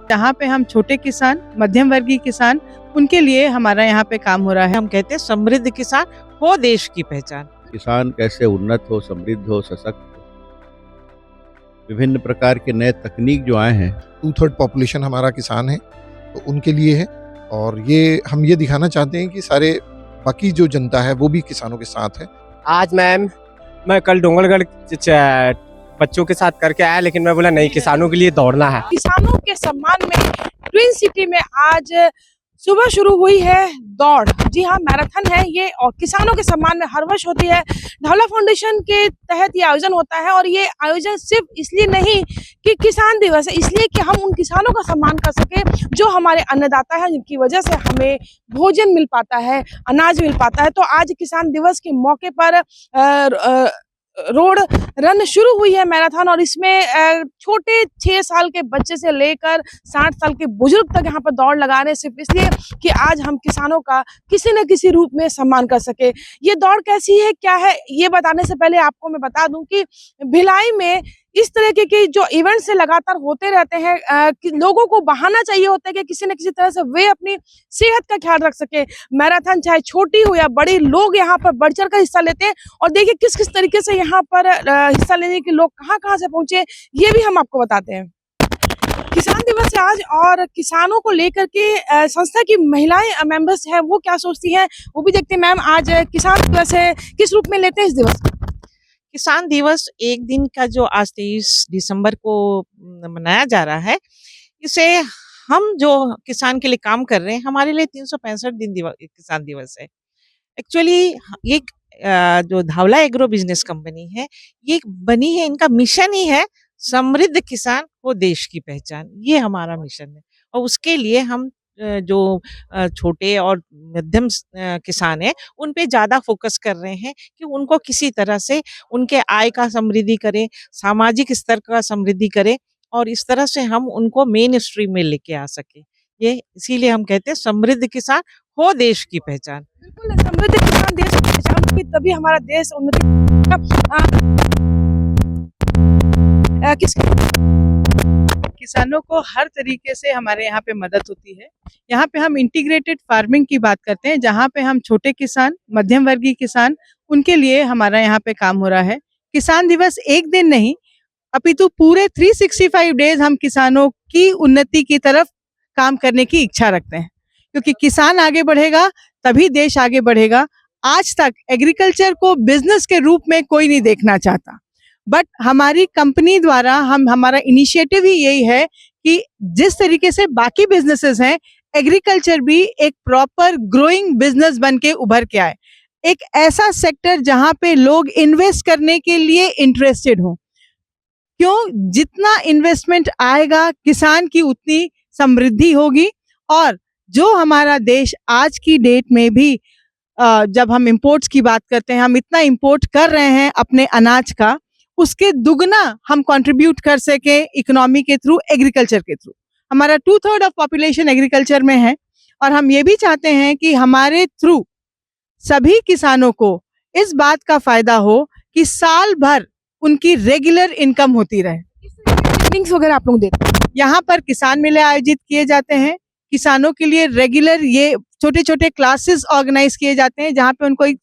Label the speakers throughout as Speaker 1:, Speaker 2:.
Speaker 1: जहाँ पे हम छोटे किसान, मध्यम वर्गीय किसान, उनके लिए हमारा यहाँ पे काम हो रहा है।
Speaker 2: हम कहते हैं समृद्ध किसान हो देश की पहचान।
Speaker 3: किसान कैसे उन्नत हो, समृद्ध हो, सशक्त हो। विभिन्न प्रकार के नए तकनीक जो आए हैं,
Speaker 4: 2/3 पॉपुलेशन हमारा किसान है, तो उनके लिए है। और ये हम ये दिखाना चाहते हैं कि सारे बाकी जो जनता है वो भी किसानों के साथ है।
Speaker 5: आज मैं कल डोंगरगढ़ बच्चों के साथ करके आया, लेकिन मैं बोला नहीं, किसानों के लिए दौड़ना है।
Speaker 6: किसानों के सम्मान में ट्विन सिटी में आज सुबह शुरू हुई है दौड़। जी हाँ, मैराथन है ये और किसानों के सम्मान में हर वर्ष होती है। ढाला फाउंडेशन के तहत ये आयोजन होता है और ये आयोजन सिर्फ इसलिए नहीं कि किसान दिवस है, इसलिए कि हम उन किसानों का सम्मान कर सके जो हमारे अन्नदाता है, जिनकी वजह से हमें भोजन मिल पाता है, अनाज मिल पाता है। तो आज किसान दिवस के मौके पर रोड रन शुरू हुई है मैराथन, और इसमें छोटे 6 साल के बच्चे से लेकर 60 साल के बुजुर्ग तक यहाँ पर दौड़ लगा रहे हैं, सिर्फ इसलिए कि आज हम किसानों का किसी न किसी रूप में सम्मान कर सके। ये दौड़ कैसी है, क्या है, ये बताने से पहले आपको मैं बता दूं कि भिलाई में इस तरह के जो इवेंट से लगातार होते रहते हैं, कि लोगों को बहाना चाहिए होता है कि किसी न किसी तरह से वे अपनी सेहत का ख्याल रख सके। मैराथन चाहे छोटी हो या बड़ी, लोग यहाँ पर बढ़ चढ़ कर हिस्सा लेते हैं। और देखिए किस किस तरीके से यहाँ पर हिस्सा लेने के लोग कहाँ कहाँ से पहुंचे, ये भी हम आपको बताते हैं। किसान दिवस है आज, और किसानों को लेकर के संस्था की महिलाएं मेंबर्स हैं, वो क्या सोचती हैं वो भी देखते हैं। मैम, आज किसान दिवस है, किस रूप में लेते हैं इस दिवस को?
Speaker 2: किसान दिवस एक दिन का जो आज 23 दिसंबर को मनाया जा रहा है, इसे हम जो किसान के लिए काम कर रहे हैं, हमारे लिए 365 दिन किसान दिवस है। एक्चुअली ये जो धावला एग्रो बिजनेस कंपनी है, ये बनी है, इनका मिशन ही है समृद्ध किसान हो देश की पहचान। ये हमारा मिशन है और उसके लिए हम जो छोटे और मध्यम किसान हैं, उन पे ज़्यादा फोकस कर रहे हैं कि उनको किसी तरह से उनके आय का समृद्धि करें, सामाजिक स्तर का समृद्धि करें और इस तरह से हम उनको मेन स्ट्रीम में लेके आ सकें। ये इसीलिए हम कहते हैं समृद्ध किसान हो देश की पहचान।
Speaker 6: बिल्कुल, समृद्ध किसान देश की पहचान होगी, तभी हमारा देश उन्नति
Speaker 1: किसानों को हर तरीके से हमारे यहाँ पे मदद होती है। यहाँ पे हम इंटीग्रेटेड फार्मिंग की बात करते हैं, जहाँ पे हम छोटे किसान, मध्यम वर्गीय किसान, उनके लिए हमारा यहाँ पे काम हो रहा है। किसान दिवस एक दिन नहीं, अपितु पूरे 365 डेज हम किसानों की उन्नति की तरफ काम करने की इच्छा रखते हैं, क्योंकि किसान आगे बढ़ेगा तभी देश आगे बढ़ेगा। आज तक एग्रीकल्चर को बिजनेस के रूप में कोई नहीं देखना चाहता, बट हमारी कंपनी द्वारा हमारा इनिशिएटिव ही यही है कि जिस तरीके से बाकी बिजनेसेस हैं, एग्रीकल्चर भी एक प्रॉपर ग्रोइंग बिजनेस बन के उभर के आए। एक ऐसा सेक्टर जहां पे लोग इन्वेस्ट करने के लिए इंटरेस्टेड हो। क्यों? जितना इन्वेस्टमेंट आएगा, किसान की उतनी समृद्धि होगी। और जो हमारा देश आज की डेट में भी जब हम इंपोर्ट्स की बात करते हैं, हम इतना इंपोर्ट कर रहे हैं अपने अनाज का, उसके दुगना हम कंट्रीब्यूट कर सके इकोनॉमी के थ्रू, एग्रीकल्चर के थ्रू। हमारा 2/3 ऑफ पॉपुलेशन एग्रीकल्चर में है, और हम ये भी चाहते हैं कि हमारे थ्रू सभी किसानों को इस बात का फायदा हो कि साल भर उनकी रेगुलर इनकम होती रहे।
Speaker 6: ट्रेनिंग्स वगैरह आप लोग देते हैं?
Speaker 1: यहाँ पर किसान मेले आयोजित किए जाते हैं, किसानों के लिए रेगुलर ये छोटे छोटे क्लासेस ऑर्गेनाइज किए जाते हैं, जहाँ पे उनको एक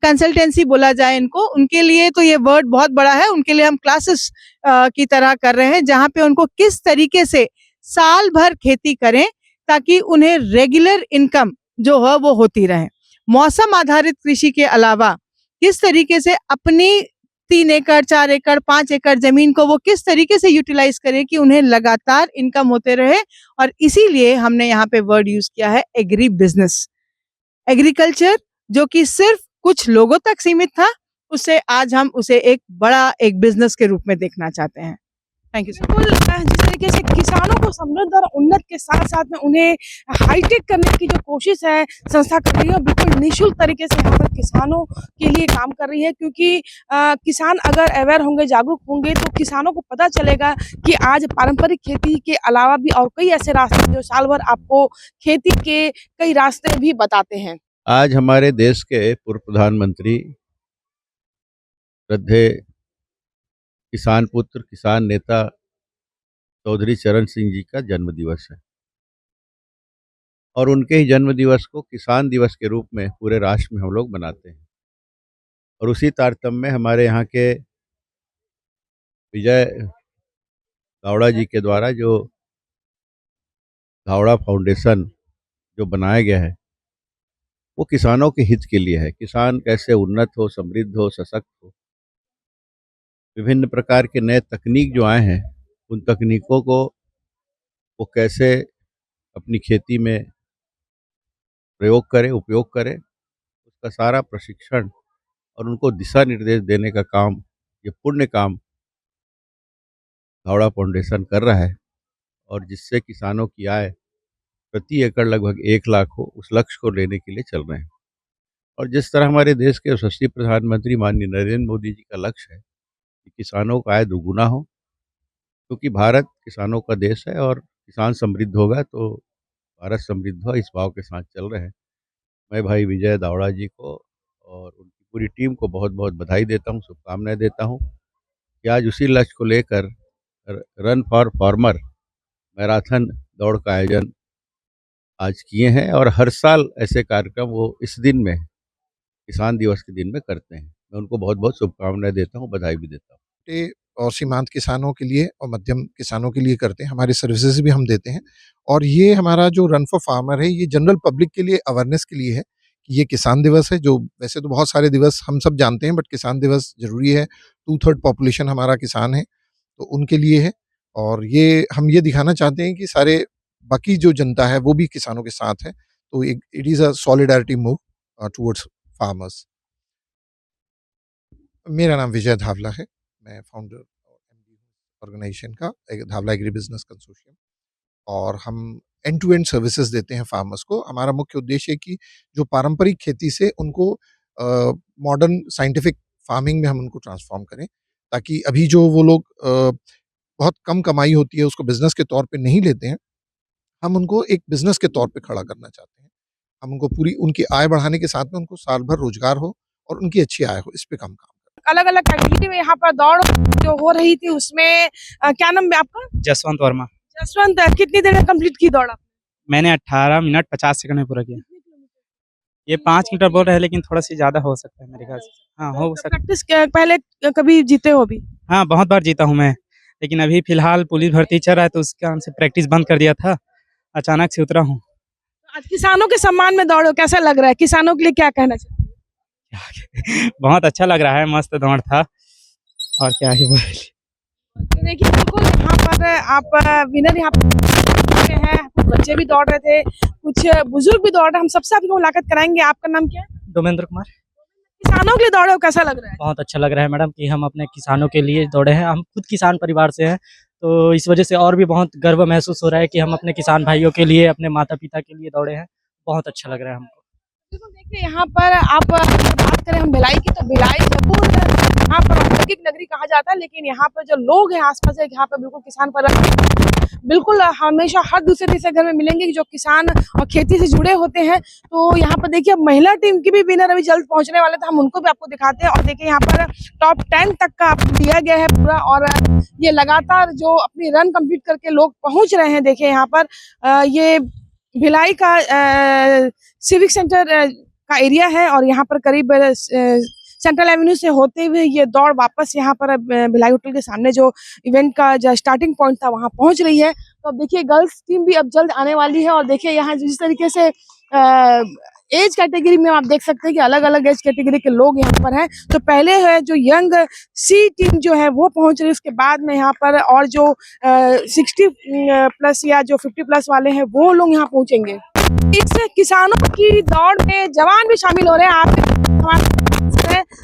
Speaker 1: कंसल्टेंसी बोला जाए इनको, उनके लिए तो ये वर्ड बहुत बड़ा है, उनके लिए हम क्लासेस की तरह कर रहे हैं, जहाँ पे उनको किस तरीके से साल भर खेती करें ताकि उन्हें रेगुलर इनकम जो है वो होती रहे। मौसम आधारित कृषि के अलावा किस तरीके से अपनी 3 एकड़, 4 एकड़, 5 एकड़ जमीन को वो किस तरीके से यूटिलाइज करें कि उन्हें लगातार इनकम होते रहे। और इसीलिए हमने यहाँ पे वर्ड यूज किया है एग्री बिजनेस। एग्रीकल्चर जो कि सिर्फ कुछ लोगों तक सीमित था, उससे आज हम उसे एक बड़ा एक बिजनेस के रूप में देखना चाहते हैं। Thank you.
Speaker 6: बिल्कुल, जिस तरीके से किसानों को समृद्ध और उन्नत के साथ साथ में उन्हें हाईटेक करने की जो कोशिश है संस्था कर रही है, बिल्कुल निःशुल्क तरीके से यहाँ पर किसानों के लिए काम कर रही है। क्योंकि किसान अगर अवेयर होंगे, जागरूक होंगे, तो किसानों को पता चलेगा कि आज पारंपरिक खेती के अलावा भी और कई ऐसे रास्ते जो साल भर आपको खेती के कई रास्ते भी बताते हैं।
Speaker 3: आज हमारे देश के पूर्व प्रधानमंत्री, श्रद्धेय किसान पुत्र, किसान नेता चौधरी चरण सिंह जी का जन्म दिवस है और उनके ही जन्म दिवस को किसान दिवस के रूप में पूरे राष्ट्र में हम लोग मनाते हैं। और उसी तारतम्य में हमारे यहाँ के विजय दावड़ा जी के द्वारा जो दावड़ा फाउंडेशन जो बनाया गया है वो किसानों के हित के लिए है। किसान कैसे उन्नत हो, समृद्ध हो, सशक्त हो। विभिन्न प्रकार के नए तकनीक जो आए हैं उन तकनीकों को वो कैसे अपनी खेती में प्रयोग करें, उपयोग करें, उसका सारा प्रशिक्षण और उनको दिशा निर्देश देने का काम, ये पुण्य काम दावड़ा फाउंडेशन कर रहा है और जिससे किसानों की आय प्रति एकड़ लगभग 1 लाख हो, उस लक्ष्य को लेने के लिए चल रहे हैं। और जिस तरह हमारे देश के यशस्वी प्रधानमंत्री माननीय नरेंद्र मोदी जी का लक्ष्य है कि किसानों का आय दुगुना हो, क्योंकि भारत किसानों का देश है और किसान समृद्ध होगा तो भारत समृद्ध होगा, इस भाव के साथ चल रहे हैं। मैं भाई विजय दावड़ा जी को और उनकी पूरी टीम को बहुत बहुत बधाई देता हूँ, शुभकामनाएं देता हूँ कि आज उसी लक्ष्य को लेकर रन फॉर फार्मर मैराथन दौड़ का आयोजन आज किए हैं और हर साल ऐसे कार्यक्रम वो इस दिन में, किसान दिवस के दिन में करते हैं। मैं उनको बहुत बहुत शुभकामनाएं देता हूँ, बधाई भी देता हूँ।
Speaker 4: छोटे और सीमांत किसानों के लिए और मध्यम किसानों के लिए करते हैं, हमारी सर्विसेज भी हम देते हैं। और ये हमारा जो रन फॉर फार्मर है ये जनरल पब्लिक के लिए अवेयरनेस के लिए है कि ये किसान दिवस है। जो वैसे तो बहुत सारे दिवस हम सब जानते हैं बट किसान दिवस जरूरी है। 2/3 पॉपुलेशन हमारा किसान है तो उनके लिए है। और ये हम ये दिखाना चाहते हैं कि सारे बाकी जो जनता है वो भी किसानों के साथ है। तो it is a solidarity move towards farmers. मेरा नाम विजय धावला है, मैं फाउंडर और एमडी ऑर्गेनाइजेशन का धावला एग्री बिजनेस कंसोर्शियम। और हम एंड टू एंड सर्विसेज देते हैं फार्मर्स को। हमारा मुख्य उद्देश्य है कि जो पारंपरिक खेती से उनको मॉडर्न साइंटिफिक फार्मिंग में हम उनको ट्रांसफॉर्म करें, ताकि अभी जो वो लोग बहुत कम कमाई होती है उसको बिजनेस के तौर पे नहीं लेते हैं, हम उनको एक बिजनेस के तौर पे खड़ा करना चाहते हैं। हम उनको पूरी उनकी आय बढ़ाने के साथ में उनको साल भर रोजगार हो और उनकी अच्छी आय हो, इस पे काम
Speaker 6: अलग अलग कैटेगरी में यहाँ पर दौड़ जो हो रही थी उसमें क्या नाम है आपका?
Speaker 7: जसवंत वर्मा।
Speaker 6: जसवंत, कितनी देर में कंप्लीट की दौड़ आपने?
Speaker 7: मैंने 18 मिनट 50 सेकंड में पूरा किया। ये 5 मीटर बोल रहे हैं लेकिन थोड़ा सी ज्यादा हो सकता है मेरे ख्याल से। हाँ हो सकता है।
Speaker 6: प्रैक्टिस पहले कभी जीते हो भी?
Speaker 7: हाँ बहुत बार जीता हूँ मैं, लेकिन अभी फिलहाल पुलिस भर्ती चल रहा है तो उसके कारण से प्रैक्टिस बंद कर दिया था, अचानक से उतरा हूँ।
Speaker 6: आज किसानों के सम्मान में दौड़ो, कैसा लग रहा है? किसानों के लिए क्या कहना चाहते हैं?
Speaker 7: बहुत अच्छा लग रहा है, मस्त दौड़ था और क्या ही बोले।
Speaker 6: तो देखिए बिल्कुल यहाँ पर आप विनर यहाँ पर हैं, कुछ बच्चे भी दौड़ रहे थे, कुछ बुजुर्ग भी दौड़ रहे हैं। हम सबसे आपको मुलाकात कराएंगे। आपका नाम क्या है?
Speaker 7: डोमेंद्र कुमार।
Speaker 6: किसानों के लिए दौड़े हो, कैसा लग रहा है?
Speaker 7: बहुत अच्छा लग रहा है मैडम कि हम अपने किसानों के लिए दौड़े हैं। हम खुद किसान परिवार से हैं तो इस वजह से और भी बहुत गर्व महसूस हो रहा है कि हम अपने किसान भाइयों के लिए, अपने माता पिता के लिए दौड़े हैं। बहुत अच्छा लग रहा है हमको।
Speaker 6: बिल्कुल देखिए यहाँ पर आप बात करें हम भिलाई की, तो भिलाई जयपुर यहाँ पर औद्योगिक नगरी कहा जाता है, लेकिन यहाँ पर जो लोग हैं आसपास है यहाँ पर बिल्कुल किसान पर बिल्कुल हमेशा हर दूसरे तीसरे घर में मिलेंगे जो किसान और खेती से जुड़े होते हैं। तो यहाँ पर देखिए महिला टीम की भी विनर अभी जल्द पहुंचने वाले थे, हम उनको भी आपको दिखाते हैं। और देखिए यहाँ पर टॉप 10 तक का आपको दिया गया है पूरा, और ये लगातार जो अपनी रन कंप्लीट करके लोग पहुंच रहे हैं। देखिए यहाँ पर ये भिलाई का सिविक सेंटर का एरिया है और यहाँ पर करीब सेंट्रल एवेन्यू से होते हुए ये दौड़ वापस यहाँ पर भिलाई होटल के सामने जो इवेंट का जो स्टार्टिंग पॉइंट था वहाँ पहुँच रही है। तो अब देखिए गर्ल्स टीम भी अब जल्द आने वाली है। और देखिए यहाँ जिस तरीके से एज कैटेगरी में आप देख सकते हैं कि अलग अलग एज कैटेगरी के लोग यहाँ पर हैं। तो पहले है जो यंग सी टीम जो है वो पहुंच रही है, उसके बाद में यहाँ पर और जो 60 प्लस या जो 50 प्लस वाले हैं वो लोग यहाँ पहुंचेंगे। इस किसानों की दौड़ में जवान भी शामिल हो रहे हैं। आप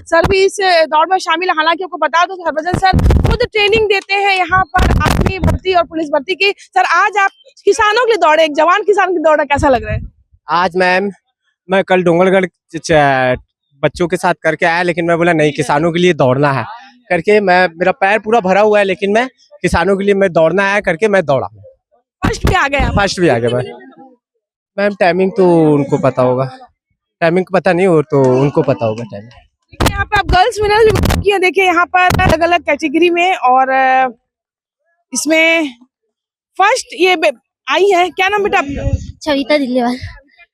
Speaker 6: सर भी इस दौड़ में शामिल है। हालांकि आपको बता दूं कि हरभजन सर खुद ट्रेनिंग देते हैं यहाँ पर आर्मी भर्ती और पुलिस भर्ती की। सर आज आप किसानों के लिए दौड़े, एक जवान किसान की दौड़, कैसा लग रहा है?
Speaker 5: आज मैम मैं कल डोंगरगढ़ बच्चों के साथ करके आया, लेकिन मैं बोला नहीं किसानों के लिए दौड़ना है करके, मेरा पैर पूरा भरा हुआ है लेकिन मैं किसानों के लिए मैं दौड़ना है करके मैं दौड़ा।
Speaker 6: फर्स्ट भी आ गया?
Speaker 5: फर्स्ट भी आ गया मैम। टाइमिंग तो उनको पता होगा, टाइमिंग पता नहीं हो तो उनको पता होगा टाइमिंग।
Speaker 6: देखिए यहाँ पे आप गर्ल्स विनर भी किए, देखिए यहाँ पर अलग अलग कैटेगरी में, और इसमें फर्स्ट ये आई है, क्या नाम बेटा आपका?
Speaker 8: छविता दिल्लीवाल।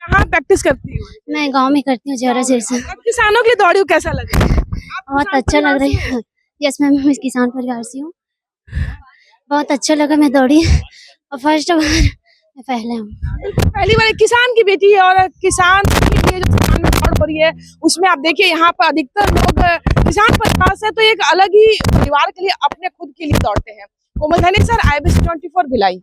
Speaker 6: कहाँ प्रैक्टिस करती हो?
Speaker 8: मैं गांव में करती हूँ जौहरा से।
Speaker 6: अब किसानों के लिए दौड़ी हो, कैसा लग रहा है?
Speaker 8: बहुत अच्छा लग रहा है। यस मैम, मैं किसान परिवार से हूँ। बहुत अच्छा लगा, मैं दौड़ी और फर्स्ट बार मैं पहले हूँ।
Speaker 6: पहली बार एक किसान की बेटी है और किसान के लिए जो किसान में दौड़ पड़ी है उसमें आप देखिए यहाँ पर अधिकतर लोग किसान परिवार से, तो एक अलग ही परिवार के लिए अपने खुद के लिए दौड़ते हैं। कोमल धनी सर, IBC 24 भिलाई।